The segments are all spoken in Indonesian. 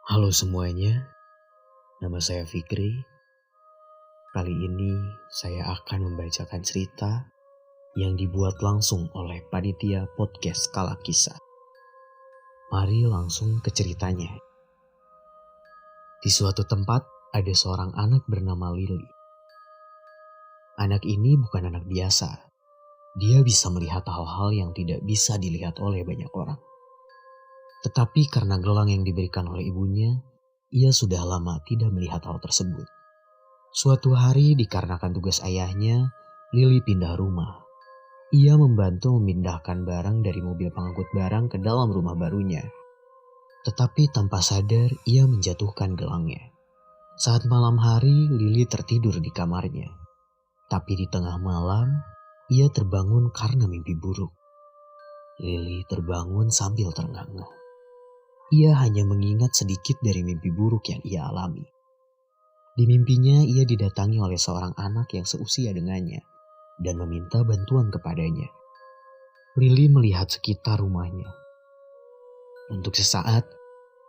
Halo semuanya, nama saya Fikri. Kali ini saya akan membacakan cerita yang dibuat langsung oleh panitia podcast Kala Kisah. Mari langsung ke ceritanya. Di suatu tempat ada seorang anak bernama Lily. Anak ini bukan anak biasa. Dia bisa melihat hal-hal yang tidak bisa dilihat oleh banyak orang. Tetapi karena gelang yang diberikan oleh ibunya, ia sudah lama tidak melihat hal tersebut. Suatu hari dikarenakan tugas ayahnya, Lily pindah rumah. Ia membantu memindahkan barang dari mobil pengangkut barang ke dalam rumah barunya. Tetapi tanpa sadar ia menjatuhkan gelangnya. Saat malam hari, Lily tertidur di kamarnya. Tapi di tengah malam, ia terbangun karena mimpi buruk. Lily terbangun sambil terengah-engah. Ia hanya mengingat sedikit dari mimpi buruk yang ia alami. Di mimpinya ia didatangi oleh seorang anak yang seusia dengannya dan meminta bantuan kepadanya. Lily melihat sekitar rumahnya. Untuk sesaat,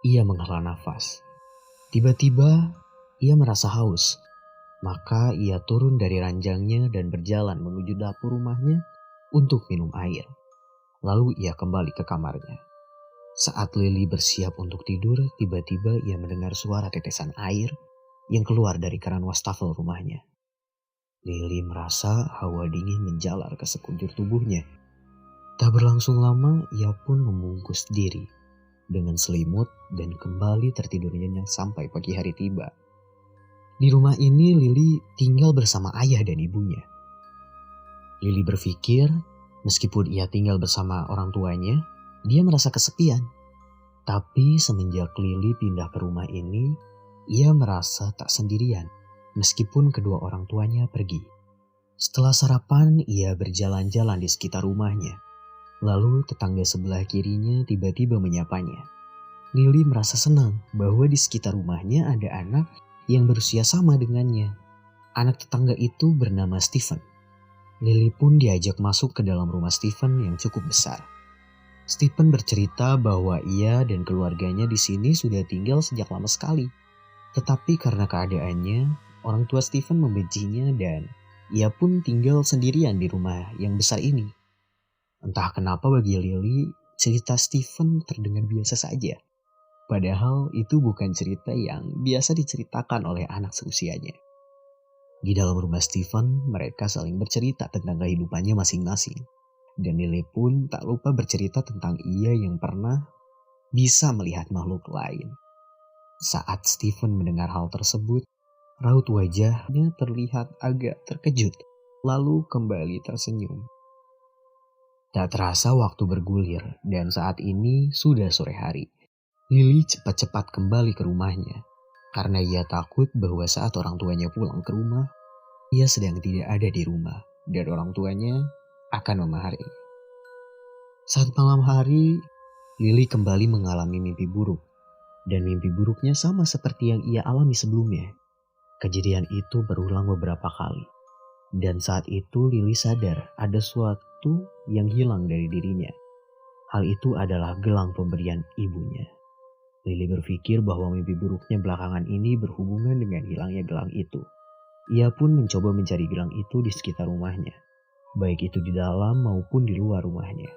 ia menghela nafas. Tiba-tiba, ia merasa haus. Maka ia turun dari ranjangnya dan berjalan menuju dapur rumahnya untuk minum air. Lalu ia kembali ke kamarnya. Saat Lily bersiap untuk tidur, tiba-tiba ia mendengar suara tetesan air yang keluar dari keran wastafel rumahnya. Lily merasa hawa dingin menjalar ke sekujur tubuhnya. Tak berlangsung lama, ia pun membungkus diri dengan selimut dan kembali tertidur nyenyak sampai pagi hari tiba. Di rumah ini, Lily tinggal bersama ayah dan ibunya. Lily berpikir, meskipun ia tinggal bersama orang tuanya, dia merasa kesepian. Tapi semenjak Lily pindah ke rumah ini, ia merasa tak sendirian meskipun kedua orang tuanya pergi. Setelah sarapan, ia berjalan-jalan di sekitar rumahnya. Lalu tetangga sebelah kirinya tiba-tiba menyapanya. Lily merasa senang bahwa di sekitar rumahnya ada anak yang berusia sama dengannya. Anak tetangga itu bernama Stephen. Lily pun diajak masuk ke dalam rumah Stephen yang cukup besar. Stephen bercerita bahwa ia dan keluarganya di sini sudah tinggal sejak lama sekali. Tetapi karena keadaannya, orang tua Stephen membencinya dan ia pun tinggal sendirian di rumah yang besar ini. Entah kenapa bagi Lily, cerita Stephen terdengar biasa saja. Padahal itu bukan cerita yang biasa diceritakan oleh anak seusianya. Di dalam rumah Stephen, mereka saling bercerita tentang kehidupannya masing-masing. Dan Lily pun tak lupa bercerita tentang ia yang pernah bisa melihat makhluk lain. Saat Stephen mendengar hal tersebut, raut wajahnya terlihat agak terkejut, lalu kembali tersenyum. Tak terasa waktu bergulir dan saat ini sudah sore hari. Lily cepat-cepat kembali ke rumahnya karena ia takut bahwa saat orang tuanya pulang ke rumah, ia sedang tidak ada di rumah dan orang tuanya akan memarahi. Saat malam hari, Lily kembali mengalami mimpi buruk dan mimpi buruknya sama seperti yang ia alami sebelumnya. Kejadian itu berulang beberapa kali dan saat itu Lily sadar ada sesuatu yang hilang dari dirinya. Hal itu adalah gelang pemberian ibunya. Lily berpikir bahwa mimpi buruknya belakangan ini berhubungan dengan hilangnya gelang itu. Ia pun mencoba mencari gelang itu di sekitar rumahnya, baik itu di dalam maupun di luar rumahnya.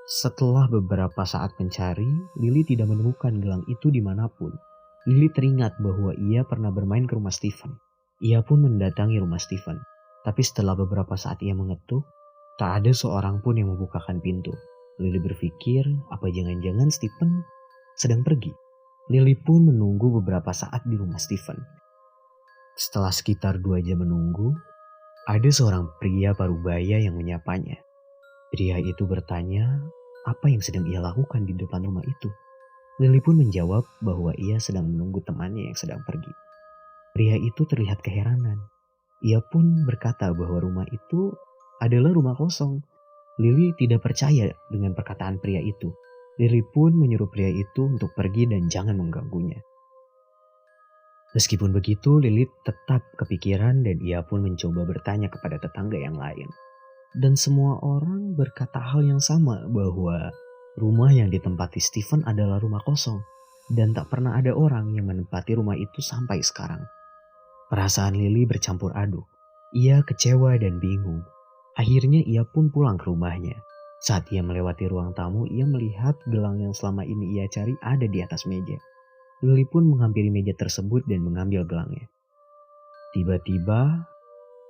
Setelah beberapa saat mencari, Lily tidak menemukan gelang itu dimanapun. Lily teringat bahwa ia pernah bermain ke rumah Stephen. Ia pun mendatangi rumah Stephen. Tapi setelah beberapa saat ia mengetuk, tak ada seorang pun yang membukakan pintu. Lily berpikir, apa jangan-jangan Stephen sedang pergi. Lily pun menunggu beberapa saat di rumah Stephen. Setelah sekitar 2 jam menunggu, ada seorang pria parubaya yang menyapanya. Pria itu bertanya, apa yang sedang ia lakukan di depan rumah itu? Lily pun menjawab bahwa ia sedang menunggu temannya yang sedang pergi. Pria itu terlihat keheranan. Ia pun berkata bahwa rumah itu adalah rumah kosong. Lily tidak percaya dengan perkataan pria itu. Lily pun menyuruh pria itu untuk pergi dan jangan mengganggunya. Meskipun begitu, Lily tetap kepikiran dan ia pun mencoba bertanya kepada tetangga yang lain. Dan semua orang berkata hal yang sama bahwa rumah yang ditempati Stephen adalah rumah kosong. dan tak pernah ada orang yang menempati rumah itu sampai sekarang. Perasaan Lily bercampur aduk. Ia kecewa dan bingung. Akhirnya ia pun pulang ke rumahnya. Saat ia melewati ruang tamu, ia melihat gelang yang selama ini ia cari ada di atas meja. Lily pun menghampiri meja tersebut dan mengambil gelangnya. Tiba-tiba,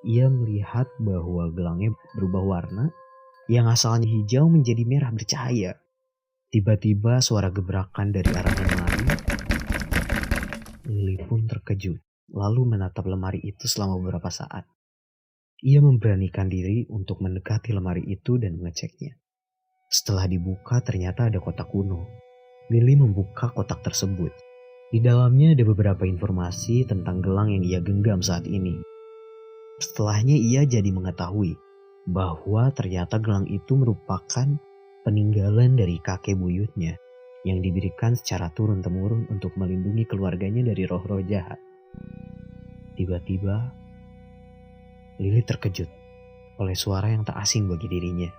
ia melihat bahwa gelangnya berubah warna, yang asalnya hijau menjadi merah bercahaya. Tiba-tiba suara gebrakan dari arah lemari. Lily pun terkejut, lalu menatap lemari itu selama beberapa saat. Ia memberanikan diri untuk mendekati lemari itu dan mengeceknya. Setelah dibuka ternyata ada kotak kuno. Lily membuka kotak tersebut. Di dalamnya ada beberapa informasi tentang gelang yang ia genggam saat ini. Setelahnya ia jadi mengetahui bahwa ternyata gelang itu merupakan peninggalan dari kakek buyutnya yang diberikan secara turun-temurun untuk melindungi keluarganya dari roh-roh jahat. Tiba-tiba, Lily terkejut oleh suara yang tak asing bagi dirinya.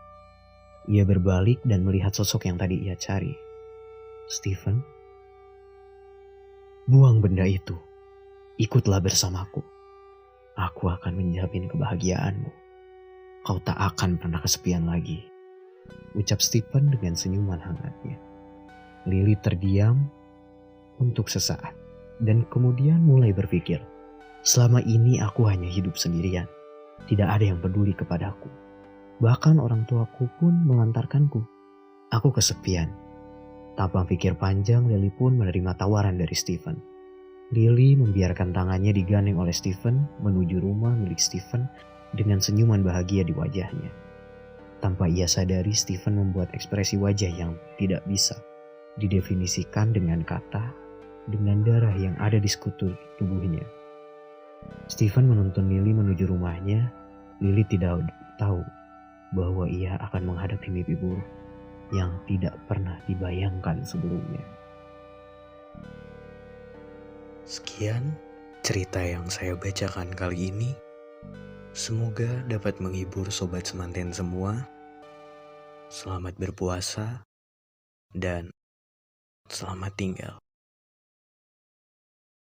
Ia berbalik dan melihat sosok yang tadi ia cari. Stephen, buang benda itu. Ikutlah bersamaku. Aku akan menjamin kebahagiaanmu. Kau tak akan pernah kesepian lagi. Ucap Stephen dengan senyuman hangatnya. Lily terdiam untuk sesaat dan kemudian mulai berpikir. Selama ini aku hanya hidup sendirian. Tidak ada yang peduli kepadaku. Bahkan orang tuaku pun melantarkanku. Aku kesepian. Tanpa pikir panjang, Lily pun menerima tawaran dari Stephen. Lily membiarkan tangannya digandeng oleh Stephen menuju rumah milik Stephen dengan senyuman bahagia di wajahnya. Tanpa ia sadari, Stephen membuat ekspresi wajah yang tidak bisa didefinisikan dengan kata, dengan darah yang ada di sekutu tubuhnya. Stephen menuntun Lily menuju rumahnya. Lily tidak tahu bahwa ia akan menghadapi mimpi buruk yang tidak pernah dibayangkan sebelumnya. Sekian cerita yang saya bacakan kali ini. Semoga dapat menghibur sobat semanten semua. Selamat berpuasa dan selamat tinggal.